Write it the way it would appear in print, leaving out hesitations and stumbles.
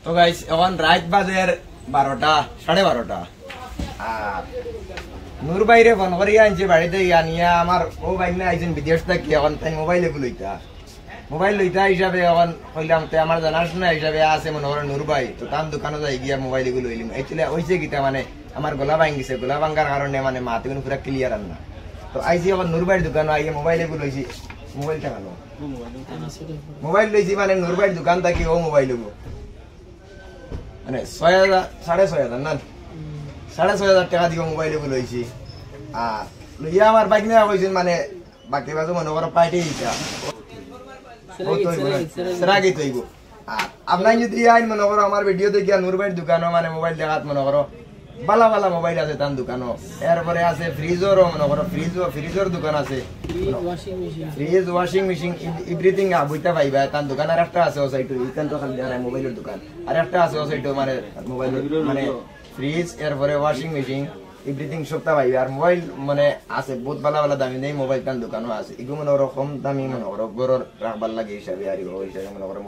তো গাইস এখন রাত বাজের 12টা 12:30 আর নূর বাইরে ফোন করিয়া আনছে বাড়িতে আনিয়া আমার ও বাইক না আইছেন বিদেশ থেকে এখন তাই মোবাইল লইতা হিসাবে এখন কইলাম তো আমার জানাশোনা হিসাবে আছে মনে করেন নূর ভাই তো তার দোকানে যাই গিয়া মোবাইল এগুলো লইলাম এক্চুয়ালি হয়েছে গীতা মানে আমার গলা ভাঙ্গিছে গলা ভাঙ্গার কারণে মানে মাথা কিন্তু পুরা ক্লিয়ার আর না তো আইসি আবার নূর ভাইয়ের দোকানে আইয়া মোবাইল এগুলো লইছি মোবাইলটা ভালো মোবাইল লইছি মানে নূর ভাইয়ের দোকান থাকি ও মোবাইল মানে 6,000 6,500 না 6,500 টাকা দিয়ে মোবাইল এগুলো লইছি আর লইয়া আমার বাইক নেওয়া হয়েছিল মানে বাকি বাজু মনে করো পাইটে দিতা সেরাগি তৈব আর আপনার যদি আইন মনে করো আমার ভিডিও দেখিয়া নূর ভাইয়ের দোকানও মানে মোবাইল দেখাত মনে করো বালা বালা মোবাইল আছে তার দোকানও এরপরে আছে ফ্রিজরও মনে করো ফ্রিজর দোকান আছে ফ্রিজ ওয়াশিং মেশিন এভরিথিং বইটা পাইবা তার দোকান আর একটা আছে ও সাইড ইকান তো খালি মোবাইলের দোকান আর একটা আছে ও সাইড মানে মোবাইল মানে ফ্রিজ এরপরে ওয়াশিং মেশিন এভরিথিং সবটা পাইবা আর মোবাইল মানে আছে বহুত বালা বালা দামি নেই মোবাইল তার দোকানও আছে এগুলো মনে করো কম দামি মনে করো গরর রাখবার লাগে হিসাবে আর হিসাবে মনে করো